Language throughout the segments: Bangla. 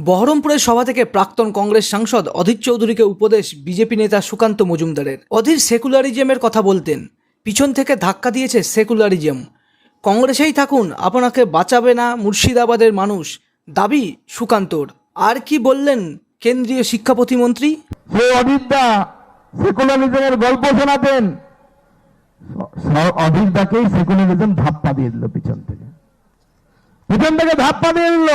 বহরমপুরের সভা থেকে প্রাক্তন কংগ্রেস সাংসদ অধীর চৌধুরীকে উপদেশ বিজেপি নেতা সুকান্ত মজুমদারের। অধীর সেকুলারিজমের কথা বলতেন, পিছন থেকে ধাক্কা দিয়েছে সেকুলারিজম। কংগ্রেসেই থাকুন, আপনাকে বাঁচাবে না মুর্শিদাবাদের মানুষ, দাবি সুকান্তর। আর কি বললেন কেন্দ্রীয় শিক্ষা প্রতিমন্ত্রী? সে অধীরদা সেকুলারিজমের গল্প শোনাতেন, অধীরদাকেই সেকুলারিজম ধাপ্পা দিয়ে দিল পিছন থেকে ধাপ্পা দিয়ে দিল।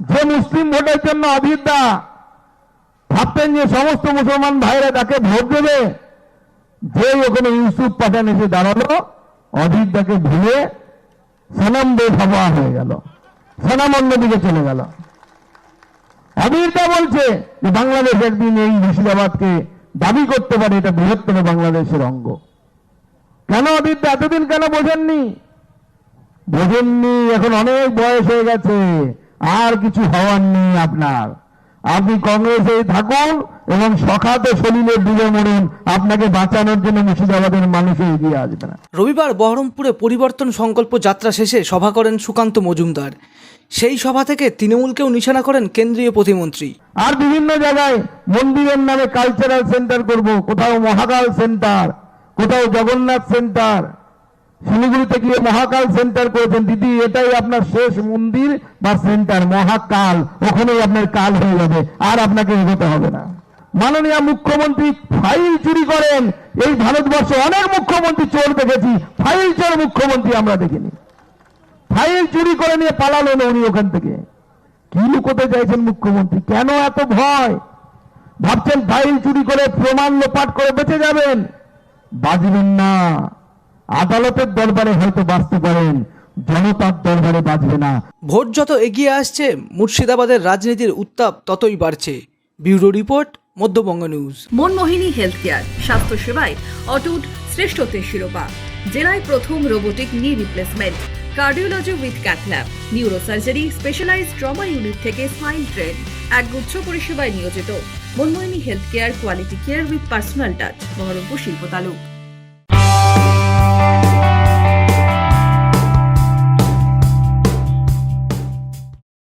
যে মুসলিম ভোটের জন্য অধীরদা ভাবতেন যে সমস্ত মুসলমান ভাইরা তাকে ভোট দেবে, যে ওখানে ইউসুফ পাঠান এসে দাঁড়ালো, অধীরদাকে ভুলে সনাম বেফাওয়া হয়ে গেল, সনাম অন্যদিকে চলে গেল। অধীরদা বলছে যে বাংলাদেশ একদিন এই মুর্শিদাবাদকে দাবি করতে পারে এটা বৃহত্তম বাংলাদেশের অঙ্গ। কেন অধীরদা এতদিন কেন বোঝেননি? এখন অনেক বয়স হয়ে গেছে, আর কিছু হওয়ার নেই আপনার। আপনি কংগ্রেসে থাকুন এবং সখাতে সলিলে ডুবে মরুন, আপনাকে বাঁচানোর জন্য মুর্শিদাবাদের মানুষ এগিয়ে আসবে না। রবিবার বহরমপুরে পরিবর্তন সংকল্প যাত্রা শেষে সভা করেন সুকান্ত মজুমদার। সেই সভা থেকে তৃণমূলকেও নিশানা করেন কেন্দ্রীয় প্রতিমন্ত্রী। আর বিভিন্ন জায়গায় মন্দিরের নামে কালচারাল সেন্টার করব, কোথাও মহাকাল সেন্টার, কোথাও জগন্নাথ সেন্টার। শিলিগুড়িতে গিয়ে মহাকাল সেন্টার করেছেন। দিদি, এটাই আপনার শেষ মন্দির বা সেন্টার, মহাকাল, ওখানেই আপনার কাল হয়ে যাবে, আর আপনাকে এগোতে হবে না। মাননীয় মুখ্যমন্ত্রী ফাইল চুরি করেন। এই ভারতবর্ষে অনেক মুখ্যমন্ত্রী চোর দেখেছি, ফাইল চোর মুখ্যমন্ত্রী আমরা দেখিনি। ফাইল চুরি করে নিয়ে পালালো না উনি ওখান থেকে। কি লুকোতে চাইছেন মুখ্যমন্ত্রী? কেন এত ভয়? ভাবছেন ফাইল চুরি করে প্রমাণ লোপাট করে বেঁচে যাবেন? বাঁচবেন না। আদালতের দরবারে হয়তো বাঁচতে পারেন, জনতার দরবারে বাঁচবে না। ভোট যত এগিয়ে আসছে, মুর্শিদাবাদের রাজনীতির উত্তাপ ততই বাড়ছে। Bureau report, Madhyabanga news. Manmohini health care, স্বাস্থ্য সেবায় অটুট শ্রেষ্ঠত্বের শিরোপা। জেলায় প্রথম robotic knee replacement, cardiology with cath lab, neurosurgery, specialised trauma unit থেকে স্পাইন ট্রেন, একগুচ্ছ পরিষেবায় নিয়োজিত। Manmohini health care, quality care with personal touch, Baharampur শিল্প তালুক।